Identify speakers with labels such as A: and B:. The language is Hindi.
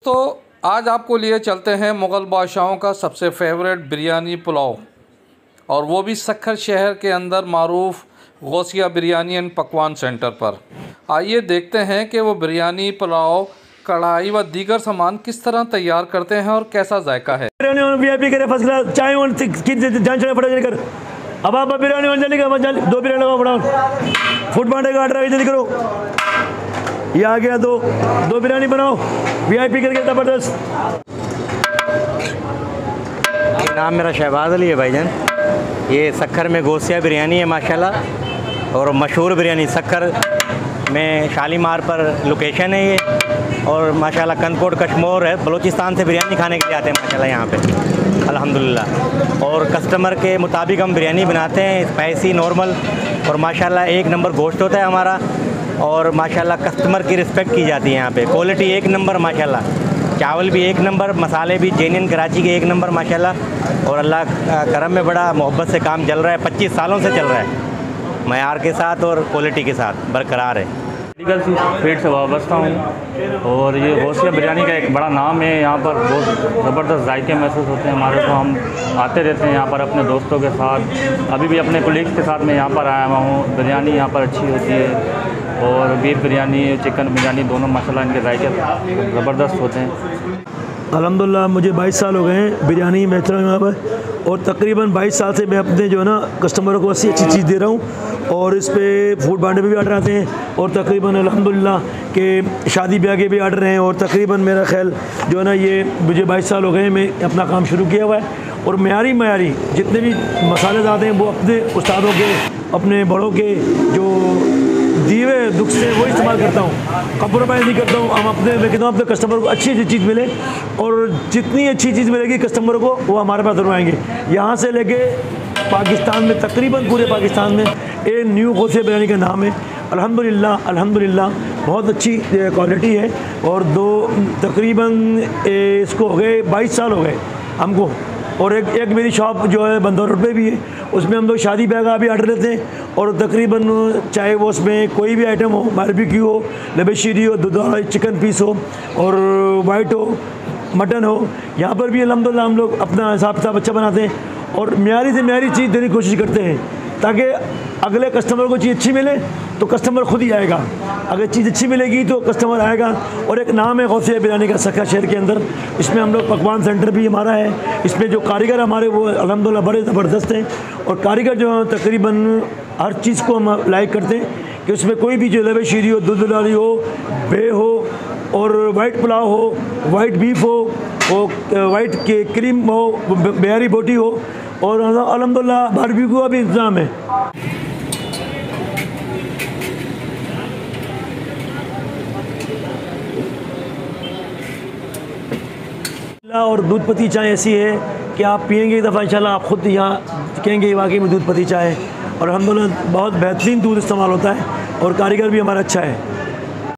A: तो आज आपको लिए चलते हैं मुग़ल बादशाहों का सबसे फेवरेट बिरयानी पुलाव, और वो भी सक्खर शहर के अंदर मारूफ़ गौसिया बिरयानी एंड पकवान सेंटर पर। आइए देखते हैं कि वो बिरयानी, पुलाव, कढ़ाई व दीगर सामान किस तरह तैयार करते हैं और कैसा जायका है।
B: VIP करे फर्स्ट क्लास चाय और जान चले फटा जल्दी कर। अब आप बिरयानी और जल्दी कर, 2 बिरयानी लगाओ फटाफट। फूड पांडे का ऑर्डर जल्दी करो। ये आ गया, 2 बिरयानी बनाओ VIP करके ज़बरदस्त।
C: नाम मेरा शहबाज अली है भाईजान। ये सक्खर में गौसिया बिरयानी है माशाल्लाह, और मशहूर बिरयानी सक्खर में शालीमार पर लोकेशन है ये, और माशाल्लाह कंदकोट कश्मोर है, बलूचिस्तान से बिरयानी खाने के लिए आते हैं माशाल्लाह यहाँ पे अल्हम्दुलिल्लाह। और कस्टमर के मुताबिक हम बिरयानी बनाते हैं, स्पाइसी, नॉर्मल, और माशाल्लाह 1 नंबर गोश्त होता है हमारा, और माशाल्लाह कस्टमर की रिस्पेक्ट की जाती है यहाँ पे। क्वालिटी 1 नंबर माशाल्लाह, चावल भी 1 नंबर, मसाले भी जेन्युइन कराची के 1 नंबर माशाल्लाह। और अल्लाह करम में बड़ा मोहब्बत से काम चल रहा है, 25 सालों से चल रहा है, मयार के साथ और क्वालिटी के साथ बरकरार है।
D: मेडिकल फील्ड से वाबस्ता हूँ, और ये गौसिया बिरयानी का एक बड़ा नाम है। यहाँ पर बहुत ज़बरदस्त जायके महसूस होते हैं हमारे को। हम आते रहते हैं यहाँ पर अपने दोस्तों के साथ, अभी भी अपने कोलीग्स के साथ मैं यहाँ पर आया हुआ हूँ। बिरयानी यहाँ पर अच्छी होती है, और बीफ बिरयानी, चिकन बिरयानी, दोनों माशाल्लाह इनके जायके ज़बरदस्त होते हैं।
B: अल्हम्दुलिल्लाह मुझे 22 साल हो गए हैं बिरयानी बेच रहा हूँ यहाँ पर, और तकरीबन 22 साल से मैं अपने जो है ना कस्टमरों को अच्छी चीज़ दे रहा हूँ। और इस पे फूड पांडे पे भी ऑर्डर आते हैं, और तकरीबन अल्हम्दुलिल्लाह के शादी ब्याह के भी ऑर्डर हैं। और तकरीबन मेरा ख्याल जो है ना, ये मुझे 22 साल हो गए हैं, मैं अपना काम शुरू किया हुआ है। और मयारी जितने भी मसाले आते हैं वो अपने उस्तादों के, अपने बड़ों के जो दीवे दुख से वो इस्तेमाल करता हूँ, कंप्रोमाइज़ नहीं करता हूँ। हम अपने, मैं कहता हूँ अपने कस्टमर को अच्छी चीज़ मिले, और जितनी अच्छी चीज़ मिलेगी कस्टमर को वो हमारे पास जरूर आएंगे। यहाँ से लेके पाकिस्तान में, तकरीबन पूरे पाकिस्तान में ये न्यू गौसिया बिरयानी का नाम है। अल्हम्दुलिल्लाह बहुत अच्छी क्वालिटी है। और तकरीबन इसको हो गए 22 साल हो गए हमको। और एक मेरी शॉप जो है बंदर रोड पे भी है, उसमें हम लोग शादी ब्याह का भी ऑर्डर लेते हैं। और तकरीबन चाहे वो उसमें कोई भी आइटम हो, बारबेक्यू हो, लबेशीरी हो, दूध चिकन पीस हो, और वाइट हो, मटन हो, यहाँ पर भी अल्हम्दुलिल्लाह हम लोग अपना हिसाब अच्छा बनाते हैं। और म्यारी से म्यारी चीज़ देने की कोशिश करते हैं, ताकि अगले कस्टमर को चीज़ अच्छी मिले तो कस्टमर खुद ही आएगा। अगर चीज़ अच्छी मिलेगी तो कस्टमर आएगा। और एक नाम है गौसिया बिरयानी का सक्खर शहर के अंदर। इसमें हम लोग पकवान सेंटर भी हमारा है। इसमें जो कारीगर हमारे वो अल्हम्दुलिल्लाह बड़े ज़बरदस्त हैं। और कारीगर जो हैं तकरीबन हर चीज़ को हम लाइक करते हैं कि उसमें कोई भी जो लबे शीरी हो, दूध डाली हो, बे हो, और वाइट पुलाव हो, वाइट बीफ हो, वाइट के क्रीम हो, बिहारी बोटी हो, और अल्हम्दुलिल्लाह बारबेक्यू का भी इंतज़ाम है। और दूध पत्ती चाय ऐसी है कि आप पिएंगे एक दफ़ा इंशाल्लाह आप ख़ुद यहाँ कहेंगे वाकई में दूध पत्ती चाय है। और अल्हम्दुलिल्लाह बहुत बेहतरीन दूध इस्तेमाल होता है, और कारीगर भी हमारा अच्छा है।